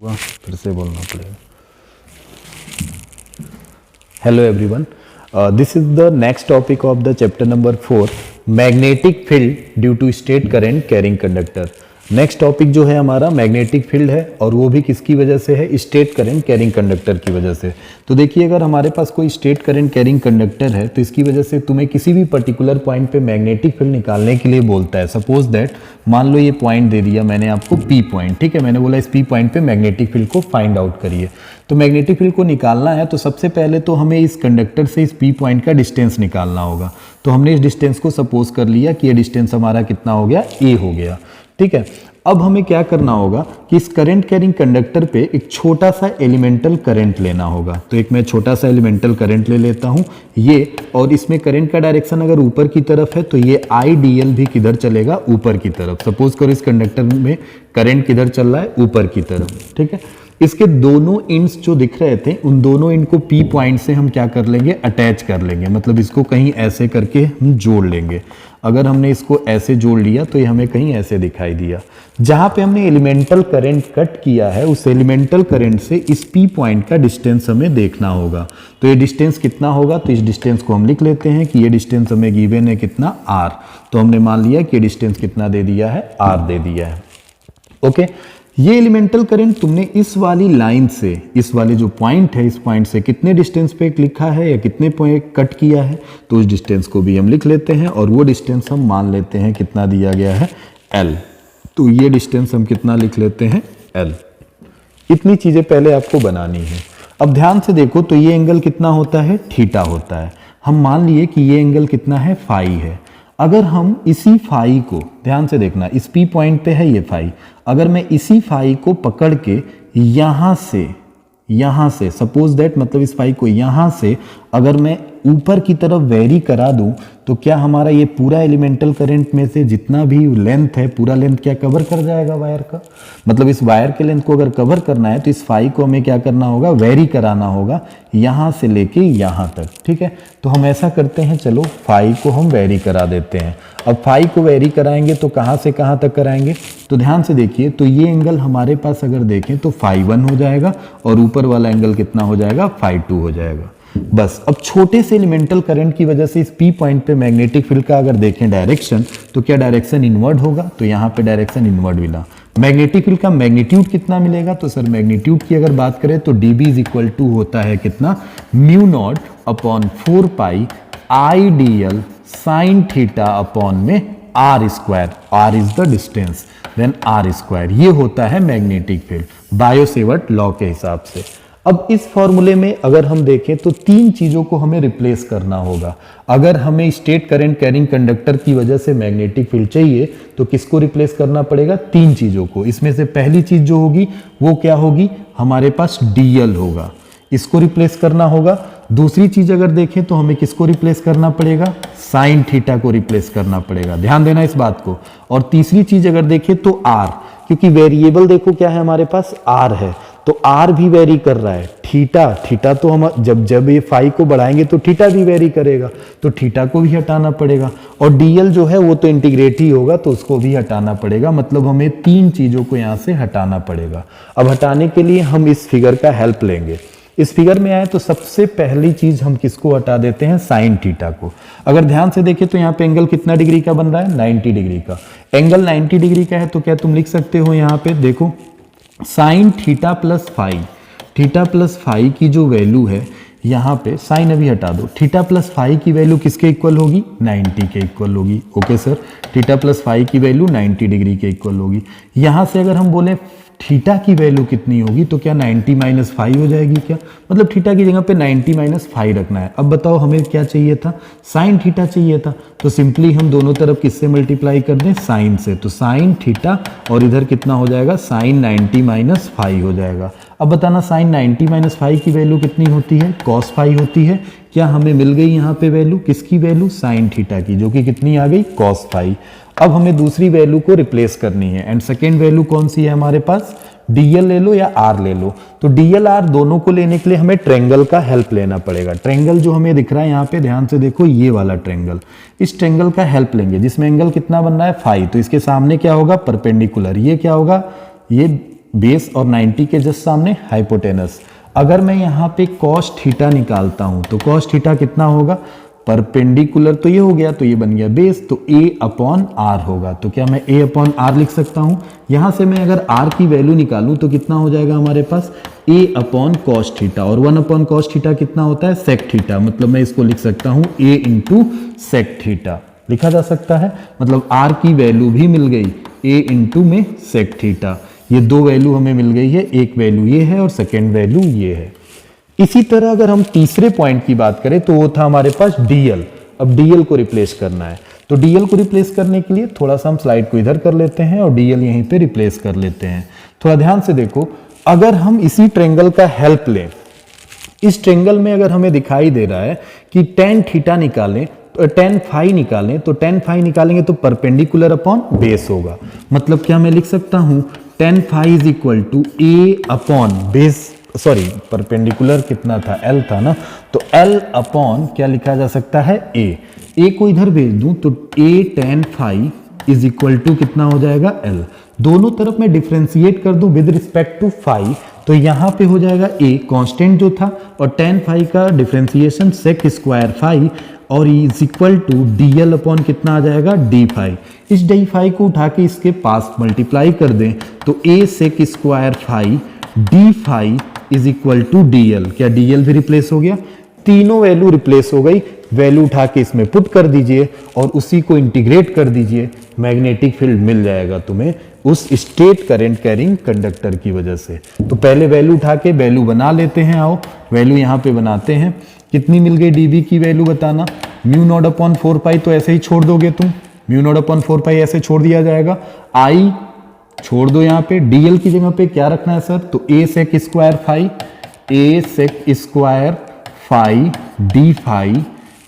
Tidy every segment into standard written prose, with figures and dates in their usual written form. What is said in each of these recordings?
फिर से बोलना पड़ेगा। Hello everyone, this is the next topic of the chapter number 4, magnetic field due to state current carrying conductor. Next topic जो है हमारा मैग्नेटिक फील्ड है, और वो भी किसकी वजह से है? स्टेट करंट कैरिंग कंडक्टर की वजह से। तो देखिए, अगर हमारे पास कोई स्टेट करंट कैरिंग कंडक्टर है तो इसकी वजह से तुम्हें किसी भी पर्टिकुलर पॉइंट पे मैग्नेटिक फील्ड निकालने के लिए बोलता है। सपोज दैट मान लो ये पॉइंट दे दिया मैंने आपको पी पॉइंट, ठीक है। मैंने बोला इस पी पॉइंट पे मैग्नेटिक फील्ड को फाइंड आउट करिए। तो मैग्नेटिक फील्ड को निकालना है तो सबसे पहले तो हमें इस कंडक्टर से इस पी पॉइंट का डिस्टेंस निकालना होगा। तो हमने इस डिस्टेंस को सपोज कर लिया कि ये डिस्टेंस हमारा कितना हो गया? ए हो गया, ठीक है। अब हमें क्या करना होगा कि इस करंट कैरिंग कंडक्टर पे एक छोटा सा एलिमेंटल करंट लेना होगा। तो एक मैं छोटा सा एलिमेंटल करंट ले लेता हूं ये, और इसमें करंट का डायरेक्शन अगर ऊपर की तरफ है तो ये आईडीएल भी किधर चलेगा? ऊपर की तरफ। सपोज करो इस कंडक्टर में करंट किधर चल रहा है? ऊपर की तरफ, ठीक है। इसके दोनों इंड्स जो दिख रहे थे उन दोनों इंड को पी पॉइंट से हम क्या कर लेंगे? अटैच कर लेंगे, मतलब इसको कहीं ऐसे करके हम जोड़ लेंगे। अगर हमने इसको ऐसे जोड़ लिया तो ये हमें कहीं ऐसे दिखाई दिया। जहां पे हमने एलिमेंटल करंट कट किया है उस एलिमेंटल करंट से इस पी पॉइंट का डिस्टेंस हमें देखना होगा। तो ये डिस्टेंस कितना होगा? तो इस डिस्टेंस को हम लिख लेते हैं कि ये डिस्टेंस हमें गिवन है कितना? आर। तो हमने मान लिया कि डिस्टेंस कितना दे दिया है? आर दे दिया है, ओके। ये एलिमेंटल करंट तुमने इस वाली लाइन से, इस वाले जो पॉइंट है, इस पॉइंट से कितने डिस्टेंस पे लिखा है या कितने पॉइंट कट किया है, तो उस डिस्टेंस को भी हम लिख लेते हैं। और वो डिस्टेंस हम मान लेते हैं कितना दिया गया है? एल। तो ये डिस्टेंस हम कितना लिख लेते हैं? एल। इतनी चीजें पहले आपको बनानी है। अब ध्यान से देखो तो ये एंगल कितना होता है? थीटा होता है। हम मान लिए कि ये एंगल कितना है? फाई है। अगर हम इसी फाई को, ध्यान से देखना, इस पी पॉइंट पे है ये फाई, अगर मैं इसी फाई को पकड़ के यहां से सपोज दैट, मतलब इस फाई को यहां से अगर मैं ऊपर की तरफ वेरी करा दूं तो क्या हमारा ये पूरा एलिमेंटल करंट में से जितना भी लेंथ है, पूरा लेंथ क्या कवर कर जाएगा वायर का? मतलब इस वायर के लेंथ को अगर कवर करना है तो इस फाई को हमें क्या करना होगा? वेरी कराना होगा यहां से लेके यहां तक, ठीक है। तो हम ऐसा करते हैं, चलो फाई को हम वेरी करा देते हैं। अब फाई को वेरी कराएंगे तो कहां से कहां तक कराएंगे? तो ध्यान से देखिए, तो ये एंगल हमारे पास अगर देखें तो फाई 1 हो जाएगा और ऊपर वाला एंगल कितना हो जाएगा? फाई 2 हो जाएगा। बस। अब छोटे से एलिमेंटल करंट की वजह से इस पी पॉइंट पे मैग्नेटिक फील्ड का अगर देखें डायरेक्शन, तो क्या डायरेक्शन इनवर्ड होगा? तो यहाँ पे डायरेक्शन इनवर्ड मिला। मैग्नेटिक फील्ड का मैग्नीट्यूड कितना मिलेगा? तो सर मैग्नीट्यूड की अगर बात करें तो dB इज इक्वल टू होता है कितना? Mu naught upon 4 pi I D L sine theta upon में R square. R is the distance, then R square. ये होता है मैग्नेटिक फील्ड बायो-सेवर्ट लॉ के हिसाब से। अब इस फॉर्मूले में अगर हम देखें तो तीन चीजों को हमें रिप्लेस करना होगा। अगर हमें स्टेट करंट कैरिंग कंडक्टर की वजह से मैग्नेटिक फील्ड चाहिए तो किसको रिप्लेस करना पड़ेगा? तीन चीजों को। इसमें से पहली चीज जो होगी वो क्या होगी? हमारे पास डीएल होगा, इसको रिप्लेस करना होगा। दूसरी चीज अगर देखें तो हमें किसको रिप्लेस करना पड़ेगा? साइन थीटा को रिप्लेस करना पड़ेगा, ध्यान देना इस बात को। और तीसरी चीज अगर देखें तो आर, क्योंकि वेरिएबल देखो क्या है हमारे पास? आर है, तो आर भी वेरी कर रहा है। थीटा तो हम जब ये फाई को बढ़ाएंगे तो थीटा भी वेरी करेगा, तो थीटा को भी हटाना पड़ेगा। और डीएल जो है वो तो इंटीग्रेट ही होगा, तो उसको भी हटाना पड़ेगा। मतलब हमें तीन चीजों को यहां से हटाना पड़ेगा। अब हटाने के लिए हम इस फिगर का हेल्प लेंगे। इस फिगर में आए तो सबसे पहली चीज हम किसको हटा देते हैं? साइन थीटा को। अगर ध्यान से देखें तो यहाँ पे एंगल कितना डिग्री का बन रहा है? 90 डिग्री का। एंगल 90 डिग्री का है तो क्या तुम लिख सकते हो यहाँ पे देखो, sine theta plus phi. Theta plus phi की जो वैल्यू है यहाँ पे, साइन अभी हटा दो, थीटा प्लस फाई की वैल्यू किसके इक्वल होगी? 90 के इक्वल होगी, okay sir. Theta plus phi की वैल्यू 90 डिग्री के इक्वल होगी। यहाँ से अगर हम बोले थीटा की वैल्यू कितनी होगी तो क्या 90 माइनस फाई हो जाएगी क्या? मतलब थीटा की जगह पे 90 माइनस फाई रखना है। अब बताओ हमें क्या चाहिए था? साइन थीटा चाहिए था। तो सिंपली हम दोनों तरफ किससे मल्टीप्लाई कर दें? साइन से। तो साइन थीटा और इधर कितना हो जाएगा? साइन 90 माइनस फाई हो जाएगा। अब बताना साइन 90 माइनस फाई की वैल्यू कितनी होती है? कॉस फाई होती है। क्या हमें मिल गई यहाँ पे वैल्यू? किसकी वैल्यू? साइन थीटा की, जो कि कितनी आ गई? Cos phi. अब हमें दूसरी वैल्यू को रिप्लेस करनी है, एंड सेकेंड वैल्यू कौन सी है हमारे पास? डीएल ले लो या आर ले लो। तो डीएल आर दोनों को लेने के लिए हमें ट्रेंगल का हेल्प लेना पड़ेगा। ट्रेंगल जो हमें दिख रहा है यहाँ पे, ध्यान से देखो, ये वाला ट्रेंगल, इस ट्रेंगल का हेल्प लेंगे जिसमें एंगल कितना बन रहा है? फाई। तो इसके सामने क्या होगा? परपेंडिकुलर। ये क्या होगा? ये बेस और 90 के जस्ट सामने हाइपोटेनस। अगर मैं यहाँ पे कॉस थीटा निकालता हूँ तो कॉस थीटा कितना होगा, परपेंडिकुलर तो ये हो गया, तो ये बन गया बेस, तो a अपॉन आर होगा। तो क्या मैं a अपॉन आर लिख सकता हूँ। यहाँ से मैं अगर r की वैल्यू निकालूँ तो कितना हो जाएगा हमारे पास, a अपॉन कॉस थीटा, और 1 अपॉन कॉस थीटा कितना होता है, सेक थीटा। मतलब मैं इसको लिख सकता हूँ a इंटू सेक थीटा लिखा जा सकता है। मतलब r की वैल्यू भी मिल गई a इंटू में सेक थीटा। ये दो वैल्यू हमें मिल गई है, एक वैल्यू ये है और सेकेंड वैल्यू ये है। इसी तरह अगर हम तीसरे पॉइंट की बात करें तो वो था हमारे पास डीएल। अब डीएल को रिप्लेस करना है, तो डीएल को रिप्लेस करने के लिए थोड़ा सा हम स्लाइड को इधर कर लेते हैं और डीएल यहीं पे रिप्लेस कर लेते हैं। थोड़ा ध्यान से देखो, अगर हम इसी ट्रेंगल का हेल्प लें, इस ट्रेंगल में अगर हमें दिखाई दे रहा है कि टेन थीटा निकालें, टेन फाई निकालें, तो टेन फाई निकालेंगे तो परपेंडिकुलर अपॉन बेस होगा। मतलब क्या मैं लिख सकता हूं, tan phi is equal to a upon base, sorry perpendicular कितना था, एल था ना, तो एल अपॉन क्या लिखा जा सकता है, ए को इधर भेज दूं तो a tan phi is equal to कितना हो जाएगा, एल। दोनों तरफ मैं डिफ्रेंशिएट कर दूं विद रिस्पेक्ट टू फाई, तो यहां पे हो जाएगा ए कांस्टेंट जो था, और टेन फाई का डिफ्रेंशिएशन सेक स्क्वायर फाई, और is equal to DL upon कितना आ जाएगा, डी फाई। इस डी फाई को उठा के इसके पास मल्टीप्लाई कर दें तो a sec square phi D phi is equal to DL. क्या डीएल भी रिप्लेस हो गया, तीनों वैल्यू रिप्लेस हो गई। वैल्यू उठा के इसमें पुट कर दीजिए और उसी को इंटीग्रेट कर दीजिए, मैग्नेटिक फील्ड मिल जाएगा तुम्हें उस स्टेट करंट कैरिंग कंडक्टर की वजह से। तो पहले वैल्यू उठा के वैल्यू बना लेते हैं, आओ वैल्यू यहाँ पे बनाते हैं। कितनी मिल गई डीबी की वैल्यू बताना, म्यू नॉट अपॉन 4 पाई, तो ऐसे ही छोड़ दोगे तुम, म्यू नॉट अपॉन 4 पाई ऐसे छोड़ दिया जाएगा। आई छोड़ दो यहाँ पे, डीएल की जगह पे क्या रखना है सर, तो a sec square phi, a sec square phi D phi,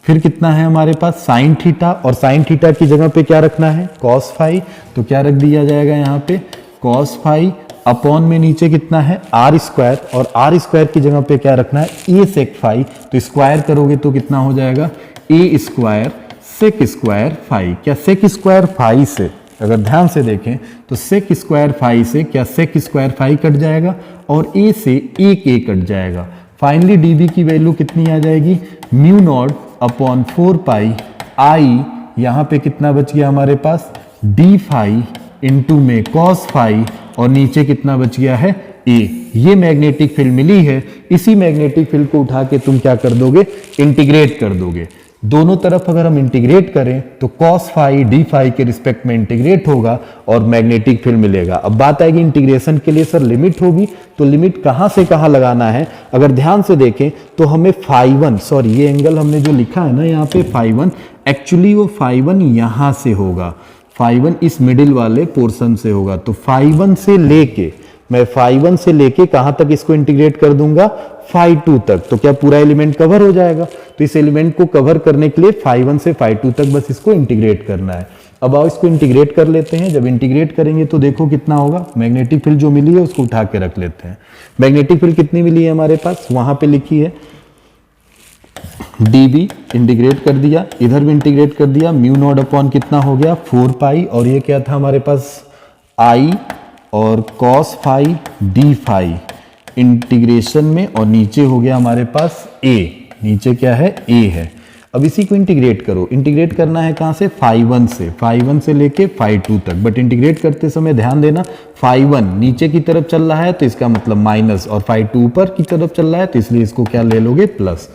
फिर कितना है हमारे पास साइन थीटा, और साइन थीटा की जगह पे क्या रखना है, कॉस फाई, तो क्या रख दिया जाएगा यहाँ पे कॉस फाई, अपॉन में नीचे कितना है आर स्क्वायर, और आर स्क्वायर की जगह पे क्या रखना है, ए सेक फाई, तो स्क्वायर करोगे तो कितना हो जाएगा, ए स्क्वायर सेक स्क्वायर फाई। क्या सेक स्क्वायर फाई से अगर ध्यान से देखें तो सेक स्क्वायर फाई से क्या सेक स्क्वायर फाई कट जाएगा और ए से एक ए कट जाएगा। फाइनली डीबी की वैल्यू कितनी आ जाएगी, म्यू नॉट अपॉन 4 पाई आई, यहाँ पे कितना बच गया हमारे पास, डी फाई इंटू में कॉस फाई, और नीचे कितना बच गया है, ए। ये मैग्नेटिक फील्ड मिली है। इसी मैग्नेटिक फील्ड को उठा के तुम क्या कर दोगे, इंटीग्रेट कर दोगे। दोनों तरफ अगर हम इंटीग्रेट करें तो कॉस फाई डी फाई के रिस्पेक्ट में इंटीग्रेट होगा और मैग्नेटिक फील्ड मिलेगा। अब बात आएगी इंटीग्रेशन के लिए, सर लिमिट होगी, तो लिमिट कहां से कहां लगाना है। अगर ध्यान से देखें तो हमें फाई वन, सॉरी ये एंगल हमने जो लिखा है ना यहाँ पे फाई वन, एक्चुअली वो फाई वन यहां से होगा, फाई वन इस मिडिल वाले पोर्शन से होगा। तो फाई वन से लेके मैं फाई वन से लेके कहां तक इसको इंटीग्रेट कर दूंगा, फाई टू तक, तो क्या पूरा एलिमेंट कवर हो जाएगा। तो इस एलिमेंट को कवर करने के लिए फाई वन से फाई टू तक बस इसको इंटीग्रेट करना है। अब आओ इसको इंटीग्रेट कर लेते हैं। जब इंटीग्रेट करेंगे तो देखो कितना होगा, मैग्नेटिक फील्ड जो मिली है उसको उठा के रख लेते हैं। मैग्नेटिक फील्ड कितनी मिली है हमारे पास, वहां पे लिखी है dB, इंटीग्रेट कर दिया, इधर भी इंटीग्रेट कर दिया, म्यू नॉट अपॉन कितना हो गया 4 पाई, और ये क्या था हमारे पास I और cos phi D phi integration में, और नीचे हो गया हमारे पास A, नीचे क्या है A है। अब इसी को इंटीग्रेट करो, इंटीग्रेट करना है कहां से, फाई वन से लेके फाई टू तक। बट इंटीग्रेट करते समय ध्यान देना, फाई वन नीचे की तरफ चल रहा है तो इसका मतलब माइनस, और फाई टू ऊपर की तरफ चल रहा है तो इसलिए इसको क्या ले लोगे, प्लस।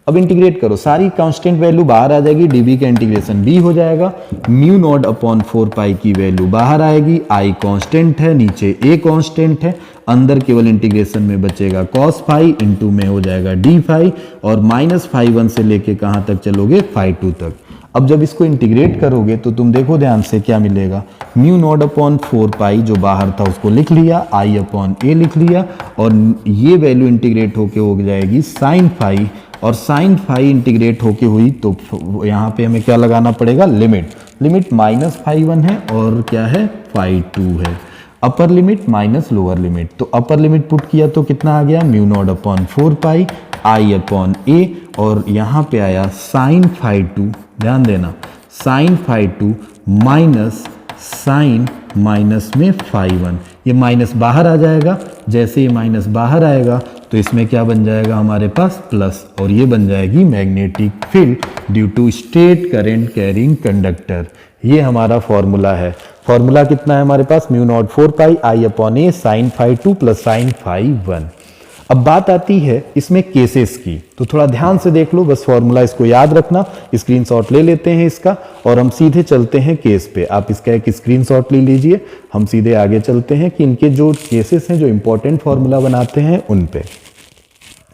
अब इंटीग्रेट करो, सारी कांस्टेंट वैल्यू बाहर आ जाएगी, डीबी का इंटीग्रेशन बी हो जाएगा, म्यू नॉट अपॉन 4 पाई की वैल्यू बाहर आएगी, आई कांस्टेंट है, नीचे ए कांस्टेंट है, अंदर केवल इंटीग्रेशन में बचेगा कॉस फाई, इंटू में हो जाएगा डी फाई, और माइनस फाई वन से लेके कहां तक चलोगे, फाई टू तक। अब जब इसको इंटीग्रेट करोगे तो तुम देखो ध्यान से क्या मिलेगा, म्यू नॉट अपॉन 4 पाई जो बाहर था उसको लिख लिया, आई अपॉन ए लिख लिया, और ये वैल्यू इंटीग्रेट होके हो जाएगी साइन फाई, और साइन फाई इंटीग्रेट होके हुई तो यहाँ पे हमें क्या लगाना पड़ेगा, लिमिट माइनस फाई वन है और क्या है, फाई टू है। Upper limit minus lower limit, तो अपर लिमिट पुट किया तो कितना आ गया, mu naught upon 4 pi I upon a, और यहाँ पे आया साइन फाई टू, ध्यान देना sine phi two minus sine minus में फाई वन, ये माइनस बाहर आ जाएगा, जैसे ये माइनस बाहर आएगा तो इसमें क्या बन जाएगा हमारे पास प्लस, और ये बन जाएगी magnetic field due to state current carrying conductor. ये हमारा फॉर्मूला है। फॉर्मूला कितना है हमारे पास, mu naught 4 pi I upon a sine phi 2 plus sine phi 1। अब बात आती है इसमें केसेस की, तो थोड़ा ध्यान से देख लो, बस फॉर्मूला इसको याद रखना, स्क्रीनशॉट ले लेते हैं इसका और हम सीधे चलते हैं केस पे। आप इसका एक स्क्रीनशॉट ले लीजिए, हम सीधे आगे चलते हैं कि इनके जो केसेस हैं जो इंपॉर्टेंट फॉर्मूला बनाते हैं उन पे।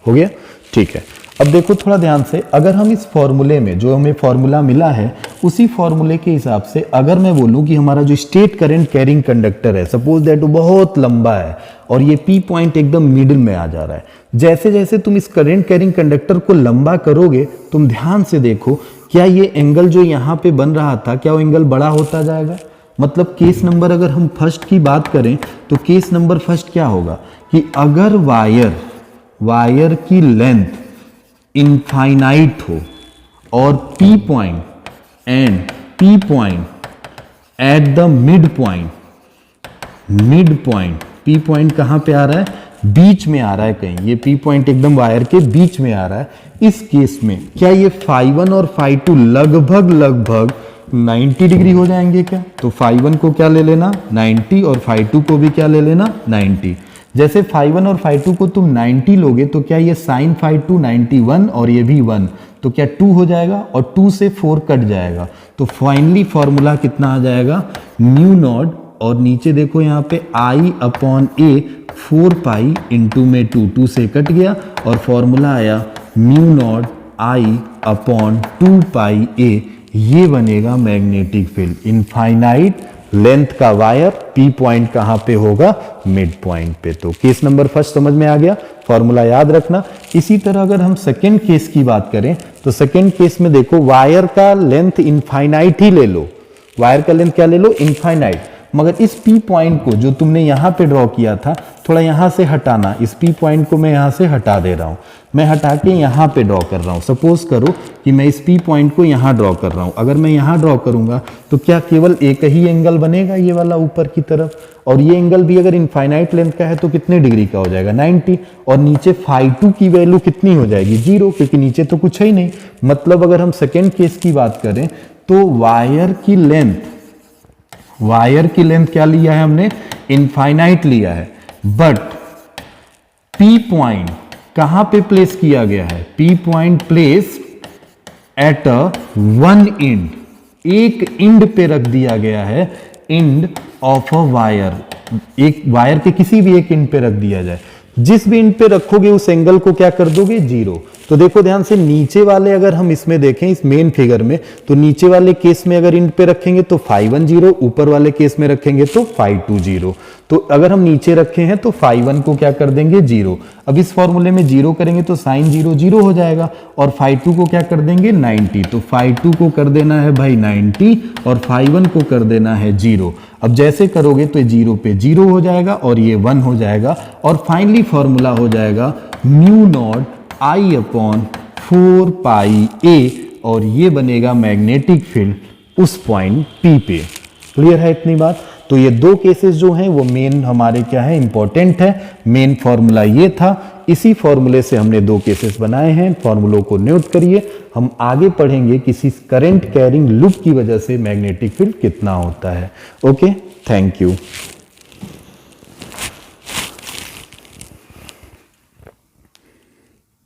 हो गया, ठीक है। अब देखो थोड़ा ध्यान से, अगर हम इस फॉर्मूले में जो हमें फॉर्मूला मिला है उसी फॉर्मूले के हिसाब से अगर मैं बोलूं कि हमारा जो स्टेट करंट कैरिंग कंडक्टर है, सपोज दैट वो बहुत लंबा है और ये पी पॉइंट एकदम मिडिल में आ जा रहा है, जैसे जैसे तुम इस करंट कैरिंग कंडक्टर को लंबा करोगे, तुम ध्यान से देखो क्या ये एंगल जो यहाँ पे बन रहा था, क्या वो एंगल बड़ा होता जाएगा। मतलब केस नंबर अगर हम फर्स्ट की बात करें तो केस नंबर फर्स्ट क्या होगा कि अगर वायर की लेंथ इनफाइनाइट हो और P point at the mid point, P point कहां पे आ रहा है, बीच में आ रहा है कहीं, ये पी पॉइंट एकदम वायर के बीच में आ रहा है। इस केस में क्या ये फाई 1 और फाई 2 लगभग 90 डिग्री हो जाएंगे क्या, तो फाई 1 को क्या ले लेना 90 और फाई 2 को भी क्या ले लेना 90। जैसे फाई 1 और फाई 2 को तुम 90 लोगे तो क्या ये साइन फाई 2 91 और ये भी 1, तो क्या 2 हो जाएगा और 2 से 4 कट जाएगा, तो फाइनली फॉर्मूला कितना आ जाएगा म्यू नॉट, और नीचे देखो यहाँ पे आई अपॉन ए 4 पाई इंटू में 2 से कट गया और फॉर्मूला आया म्यू नॉट आई अपॉन 2 पाई ए। ये बनेगा मैग्नेटिक फील्ड। इनफाइनाइट लेंथ का वायर, पी पॉइंट कहां पे होगा, मिड पॉइंट पे। तो केस नंबर फर्स्ट समझ में आ गया, फॉर्मूला याद रखना। इसी तरह अगर हम सेकेंड केस की बात करें तो सेकेंड केस में देखो वायर का लेंथ इनफाइनाइट ही ले लो, वायर का लेंथ क्या ले लो इनफाइनाइट, मगर इस पी पॉइंट को जो तुमने यहां पे ड्रॉ किया था थोड़ा यहां से हटाना, इस पी पॉइंट को मैं यहां से हटा दे रहा हूं, मैं हटा के यहां पे ड्रॉ कर रहा हूं। सपोज करो कि मैं इस पी पॉइंट को यहां ड्रॉ कर रहा हूं, अगर मैं यहां ड्रॉ करूंगा तो क्या केवल एक ही एंगल बनेगा ये वाला ऊपर की तरफ, और ये एंगल भी अगर इनफाइनाइट लेंथ का है तो कितने डिग्री का हो जाएगा 90, और नीचे फाई 2 की वैल्यू कितनी हो जाएगी 0, क्योंकि नीचे तो कुछ है ही नहीं। मतलब अगर हम सेकेंड केस की बात करें तो वायर की लेंथ क्या लिया है हमने, इनफाइनाइट लिया है, बट पी पॉइंट कहां पे प्लेस किया गया है, P point place at a one and, एक एंड पे रख दिया गया है, एंड ऑफ अ वायर, एक वायर के किसी भी एक एंड पे रख दिया जाए, जिस भी एंड पे रखोगे उस एंगल को क्या कर दोगे 0। तो देखो ध्यान से, नीचे वाले अगर हम इसमें देखें इस मेन फिगर में, तो नीचे वाले केस में अगर एंड पे रखेंगे तो फाई 1 0, ऊपर वाले केस में रखेंगे तो फाई 2 0। तो अगर हम नीचे रखे हैं तो फाई 1 को क्या कर देंगे 0। अब इस फॉर्मूले में 0 करेंगे तो साइन 0 0 हो जाएगा, और फाई 2 को क्या कर देंगे 90, तो फाई 2 को कर देना है भाई 90 और फाई 1 को कर देना है 0। अब जैसे करोगे तो 0 पे 0 हो जाएगा और ये 1 हो जाएगा, और फाइनली फॉर्मूला हो जाएगा म्यू नॉट आई अपॉन 4 पाई ए, और ये बनेगा मैग्नेटिक फील्ड उस पॉइंट पी पे। क्लियर है इतनी बात। तो ये दो केसेस जो हैं वो मेन हमारे क्या है, इंपॉर्टेंट है। मेन फॉर्मूला ये था, इसी फॉर्मूले से हमने दो केसेस बनाए हैं। फॉर्मूलों को नोट करिए, हम आगे पढ़ेंगे किसी करंट कैरिंग लूप की वजह से मैग्नेटिक फील्ड कितना होता है। Okay, thank you.